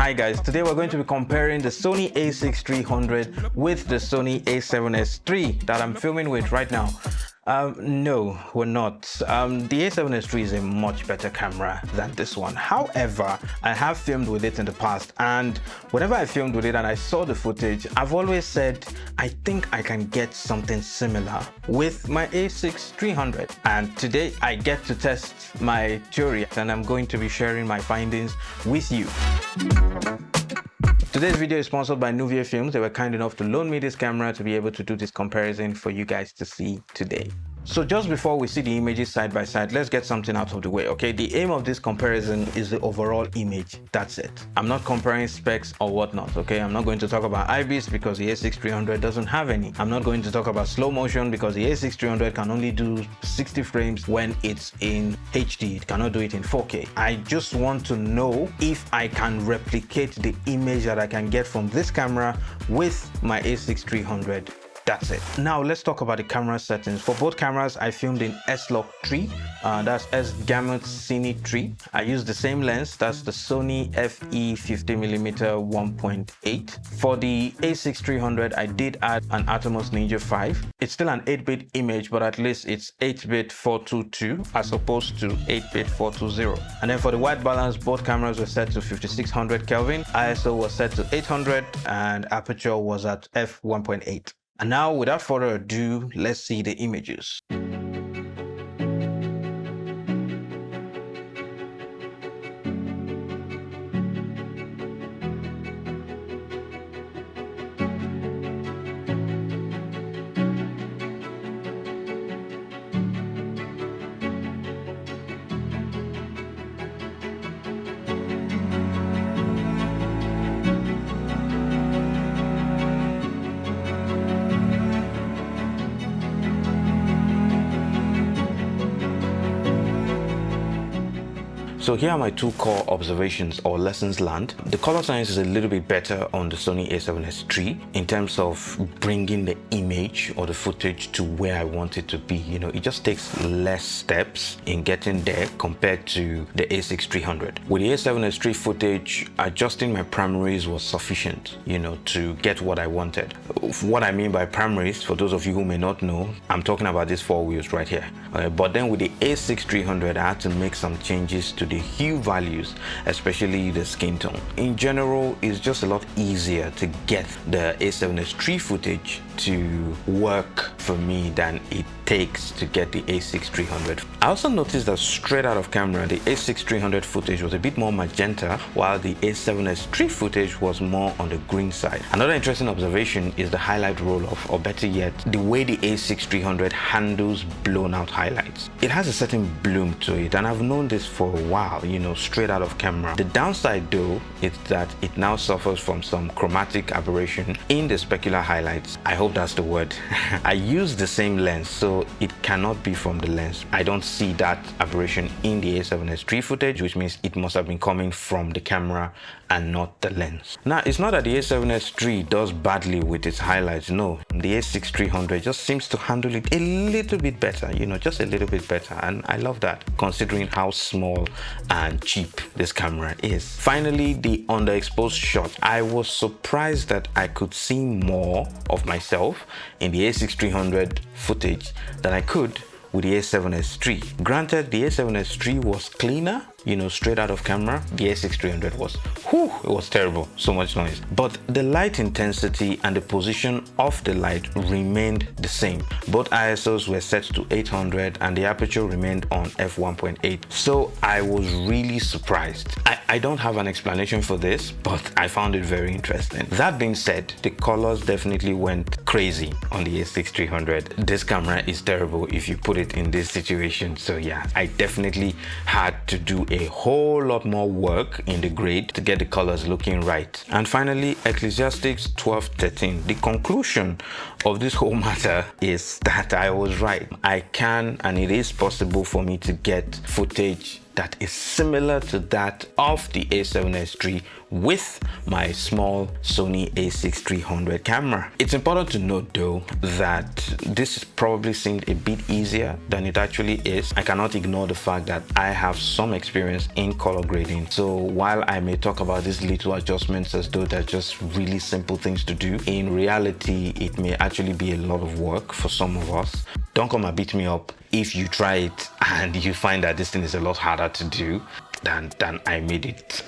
Hi guys, today we're going to be comparing the Sony A6300 with the Sony A7S III that I'm filming with right now. No, we're not. The A7S3 is a much better camera than this one. However, I have filmed with it in the past, and whenever I filmed with it and I saw the footage, I've always said, I think I can get something similar with my A6300. And today I get to test my theory, and I'm going to be sharing my findings with you. Today's video is sponsored by Nuvia Films. They were kind enough to loan me this camera to be able to do this comparison for you guys to see today. So just before we see the images side by side, let's get something out of the way, okay? The aim of this comparison is the overall image. That's it. I'm not comparing specs or whatnot, okay? I'm not going to talk about IBIS because the A6300 doesn't have any. I'm not going to talk about slow motion because the A6300 can only do 60 frames when it's in HD. It cannot do it in 4K. I just want to know if I can replicate the image that I can get from this camera with my A6300. That's it. Now let's talk about the camera settings. For both cameras, I filmed in S-Log 3. That's S-Gamut Cine 3. I used the same lens. That's the Sony FE 50mm 1.8. For the A6300, I did add an Atomos Ninja 5. It's still an 8-bit image, but at least it's 8-bit 422 as opposed to 8-bit 420. And then for the white balance, both cameras were set to 5600 Kelvin. ISO was set to 800 and aperture was at f1.8. And now, without further ado, let's see the images. So here are my two core observations or lessons learned. The color science is a little bit better on the Sony A7S III in terms of bringing the image or the footage to where I want it to be. You know, it just takes less steps in getting there compared to the A6300. With the A7S III footage, adjusting my primaries was sufficient, you know, to get what I wanted. What I mean by primaries, for those of you who may not know, I'm talking about these four wheels right here. But then with the A6300, I had to make some changes to the hue values, especially the skin tone. In general, it's just a lot easier to get the A7S III footage to work for me than it takes to get the A6300. I also noticed that straight out of camera, the A6300 footage was a bit more magenta, while the A7S III footage was more on the green side. Another interesting observation is the highlight roll-off, or better yet, the way the A6300 handles blown out highlights. It has a certain bloom to it, and I've known this for a while, you know, straight out of camera. The downside though is that it now suffers from some chromatic aberration in the specular highlights. I hope that's the word. I use the same lens, so it cannot be from the lens. I don't see that aberration in the A7S III footage, which means it must have been coming from the camera and not the lens. Now, it's not that the A7S III does badly with its highlights. No, the A6300 just seems to handle it a little bit better, you know, just a little bit better. And I love that, considering how small and cheap this camera is. Finally, the underexposed shot. I was surprised that I could see more of myself in the A6300 footage than I could with the A7S III. Granted, the A7S III was cleaner, you know, straight out of camera. The A6300 was, it was terrible, so much noise. But the light intensity and the position of the light remained the same. Both ISOs were set to 800 and the aperture remained on f1.8. So I was really surprised. I don't have an explanation for this, but I found it very interesting. That being said, the colors definitely went crazy on the A6300. This camera is terrible if you put it in this situation. So yeah, I definitely had to do a whole lot more work in the grade to get the colors looking right. And finally, Ecclesiastes 12:13. The conclusion of this whole matter is that I was right. I can, and it is possible for me to get footage that is similar to that of the A7S III with my small Sony A6300 camera. It's important to note though that this probably seemed a bit easier than it actually is. I cannot ignore the fact that I have some experience in color grading. So while I may talk about these little adjustments as though they're just really simple things to do, in reality, it may actually be a lot of work for some of us. Don't come and beat me up if you try it and you find that this thing is a lot harder to do than I made it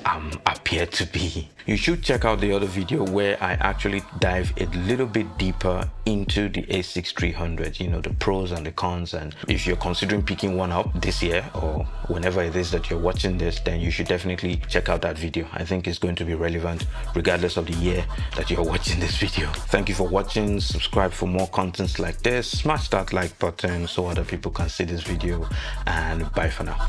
appear to be. You should check out the other video where I actually dive a little bit deeper into the A6300, you know, the pros and the cons. And if you're considering picking one up this year or whenever it is that you're watching this, then you should definitely check out that video. I think it's going to be relevant regardless of the year that you're watching this video. Thank you for watching. Subscribe for more contents like this. Smash that like button so other people can see this video, and bye for now.